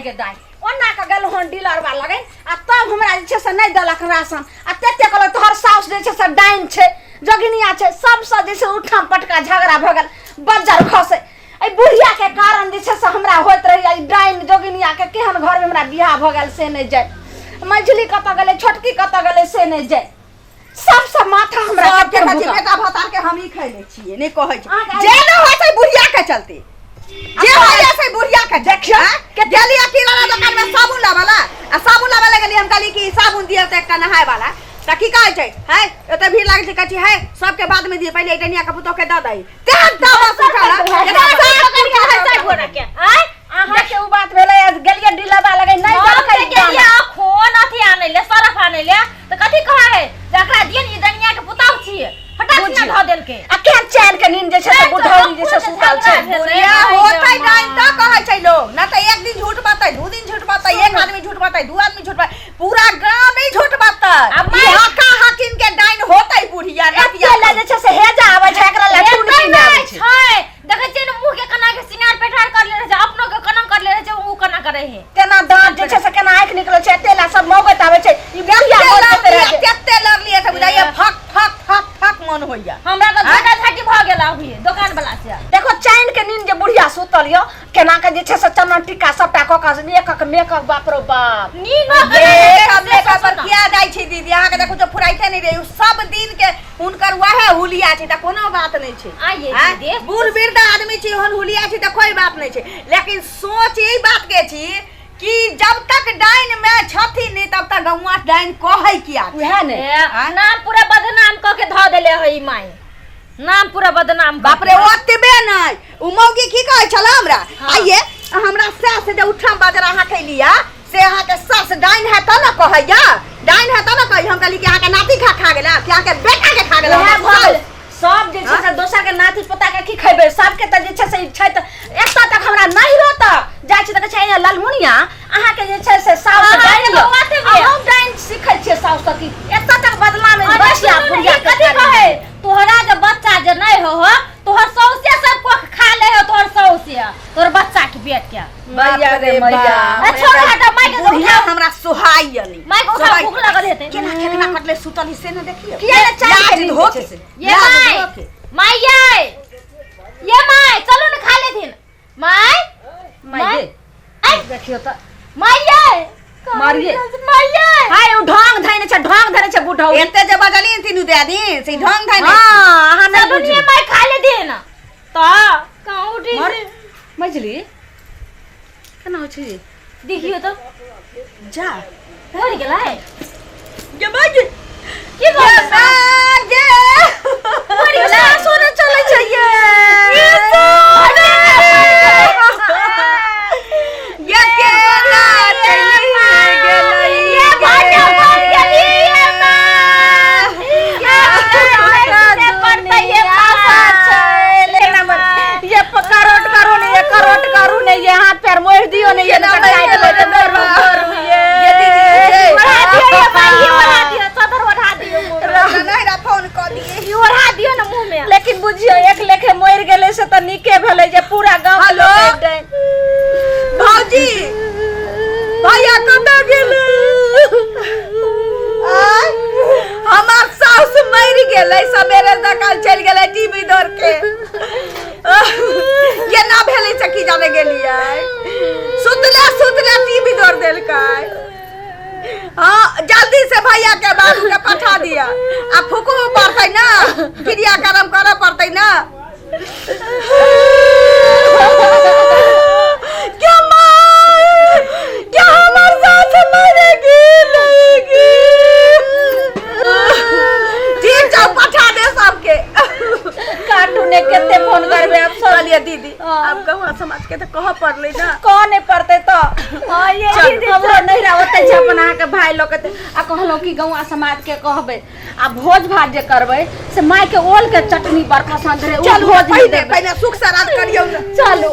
गे दाई ओना का गल होन डीलर वाला लगे आ तब हमरा जे से नहीं दलक राशन आ तेते कहल तोहर साउस जे से डाइन छे जोगिनिया छे सब से जे से उठम पटका झगड़ा भ गेल बज्जर खसे ए बुढ़िया के कारण जे से हमरा होत रही डाइन जोगिनिया के केहन घर में हमरा बियाह भ गेल से नहीं जाय मझली कत गेले छोटकी कत गेले से नहीं जाय सब माथा हमरा के बेटा भतार के हम ही खैले छिए नहीं कहै छै जे न होय छै बुढ़िया के चलते जे होय छै बुढ़िया के देखियो के गेली अकेला दुकान में साबुन लावाला आ साबुन लावाला गेली हम कहली कि साबुन दियो त एकटा नहाय वाला त की कहै छै है एते भीड़ लाग छै कहै है सबके बाद में दिए पहले एकनिया के पुतो के द दई तेहन दावा सुठाला एकरा सब करिया है साइ घोड़ा के हैं आहा के उ बात भेले गेलिए डीलरवा लगे नहीं दलकै गेलिए खोन अथी आनै ले सरफ आनै ले त कथि कहै है जकरा दिन ई दुनिया के पुताव छिए फटाक से ध देलके आ केहन चैन के नींद जे छै बुढ़ौरी जे छै सुतल छै बुढ़िया होतै डाइन त कहै छै लोग ना त एक दिन झूठ बातै दू दिन झूठ बातै एक आदमी झूठ बातै दू आदमी झूठ बातै पूरा गांव में झूठ बातै अब हका हकिन के डाइन होतै बुढ़िया नतिया ले जे छै से हेजा आबै छै एकरा ले टून की आबै छै देखै छै न मुंह के कना के सिंगार पेठार कर ले छै अपनो के कना कर ले छै उ कना करे है केना दांत जे छै से केना आंख निकलै छै तेला सब मौगत आबै छै ई बुढ़िया होतै रे केते लड़लिए से बुझाइए फक फक फक फक मन होइया हमरा त झटा झटी भ गेल अभी दुकान वाला से देखो चैन के नींद जे बुढ़िया सुतल यो केना के जे छै से चमन टिक्का सबटा क क एक एक मेकअप बाप रो बाप नीनो के पर किया जाय छै दीदी अहाँ के देखो जो फुराइते नहीं रे सब दिन के हुनकर वहे हुलिया छै त कोनो बात नहीं छै आइए दीदी बूढ़ वृद्ध आदमी छी होन हुलिया छै त कोई बात नहीं छै लेकिन सोच यही बात के छी कि जब तक डाइन में छथी नहीं तब तक गौवा डाइन कहै किया उहे ने नाम पूरा बदनाम क के ध देले है माई नाम पूरा बदनाम बाप रे ओतबे नहीं उ मौगी की कहै छला हमरा आइए हमरा सास जे उठम बाजरा अहाँ खैलिया से अहाँ के सास डाइन है त न कहैया डाइन है त न कहै हम कहली कि अहाँ के नाती खा गेला कि अहाँ के बेटा के खा गेला सब जे छै से दोसर के नाती पोता के की खैबे सब के त जे छै से छै त एता तक हमरा नहीं रहत जाय छै त कहै छै ललमुनिया अहाँ के जे छै से साउस डाइन हम डाइन सिखै छियै साउस की एता तक बदला में बसिया बुढ़िया कथि कहै तोहरा जे बच्चा जे नहीं हो तोहर सौसे सब को खा ले हो तोहर सौसे तोहर बच्चा के पेट के मैया रे मैया छोड़ हटा माई के बुढ़िया हमरा सोहाई यली माई को भूख लगल हेते केना कटले सुतली से न देखियो किया ने चाय के धोके से ये माई ये माई चलो न खा लेथिन माई माई देखियो त माई मारिए माई हाय उ ढंग धैने छै बुढ़ौ एते जे बजली तीनू दे दिन से ढंग धैने हां अहाँ नहीं दुनिया माई खा ले दिन त कहू उठी मजली केना हो छै देखियो तो जा मर गेलै के बाज की बात गे मर गेलै सोना चलै छै ये ये केना चली गेलै ये बाजा बन गेली ये मां ये पड़तै ये पासा ले नंबर ये करोट करू ने ये हाथ पैर मोड़ दियो ने ये ना ये दीदी बढ़ा दियो ये भाई बढ़ा दियो सदर बढ़ा दियो नहीं रा फोन क दिए ये बढ़ा दियो ना मुंह में लेकिन बुझियो एक लेखे मोड़ गेले से त निके भेलै जे पूरा गांव हेलो भौजी भैया कतऽ गेलै हमार साउस मर गेलै सबेरे दकाल चल गेलै टीवी दौड़ के केना भेलै से की जाने गेलियै सुतले टीवी दौड़ देलकै हाँ जल्दी से भैया के बाबू के पठा दिया आ फुकू पड़तै ना क्रिया कर्म करे पड़तै ना क्या हमारे साथ मरेगी ठीक जाओ पठा दे सबके काटू ने केते फोन करबे अब चलिए दीदी अब गौवा समाज के तो कह पड़ले ना कौन नहीं पड़ते तो हां ये हमरो नहीं रहते छै अपन अहाँ के भाई लोग आ कहलो कि गौवा समाज के कहबे आ भोज भात जे करबे से माय के ओल के चटनी बरखा संधरे उ भोज पहले सुख सराद करियो ना चलो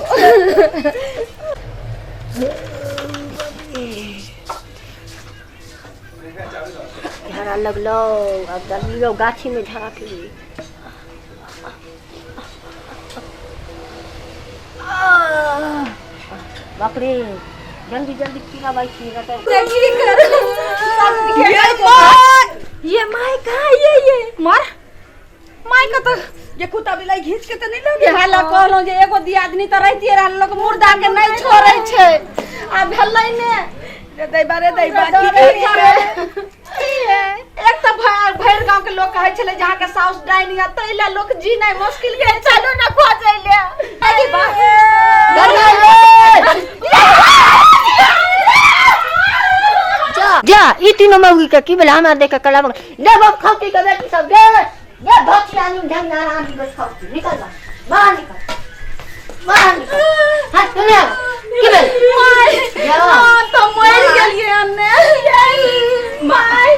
झड़ा लगलो अब दलियो गाछी में झाँक ली बाप रे जल्दी जल्दी पीला भाई पीला तो की कर ये माय का ये मार माय का तो ये कुत्ता बिलाई घींच के तो नहीं लगे ये हाल कहलो जे एगो दियादनी त रहतिए रहल लोग मुर्दा के नहीं छोड़ै छै आ भेलै ने रे दैबा की करे एक तो भैर गांव के लोग कहै छले जहां के साउस डाइनिंग तैला लोग जी नहीं मुश्किल के चलो ना खोजैले अरे बा जा ई तीनों मौगी के की बेला हमरा देख के कला ले बाप खाती के बेटी सब दे ये भचियानी ढंग ना आराम बस खाती निकल जा बाहर निकल हाथ ले की बेल हां तो मर गेलिए अन्ने माय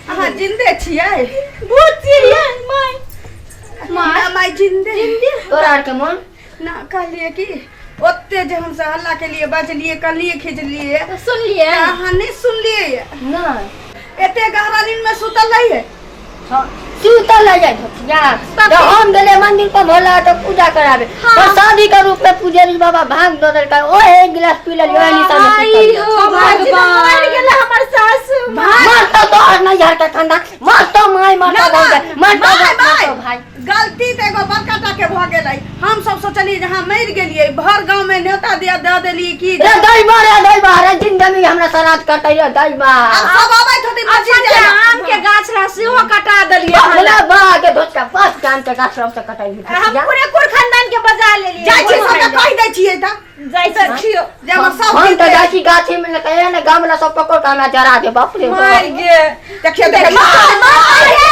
अहाँ जिंदे छियै भूत छियै माय माय जिंदे तोरा आर के मन ना कहलिए कि ओते जे हमसे हल्ला के लिए बजलिए कलिए खिचलिए सुन लिए अहाँ नहीं सुनलिए ना एते गहरा नींद में सुतल रहिए सुतल ले जाए भचिया तो हम गेले मंदिर पर भोला तो पूजा करावे और शादी के रूप में पुजारी बाबा भाग दो देलका ओ एक गिलास पी ले ओनी सब आई हो भगवान मर गेला हमर सास मार तो तोहर नहीं हर के ठंडा मार तो माय मार तो भाई गलती तो एगो बड़का के भ गेलै हम सब सोचलिए जे हां मर गेलिए भर गांव में न्योता दिया दे देलिए कि रे दई बारे जिंदगी हमरा सरात कटै रे दई बा सब आबै थोड़ी मची अच्छा जाए आम के गाछ रहा सेहो कटा देलिए भला बा के धोचका पास कान के गाछ से कटै हम पूरे कुर खानदान के बजा लेलिए जाय छी सब कह दै छियै त जाय से खियो जे हम सब हम तो जाची गाछी में लगे ने गामला सब पकड़ के हमरा जरा दे बाप रे मार गे देखिए मार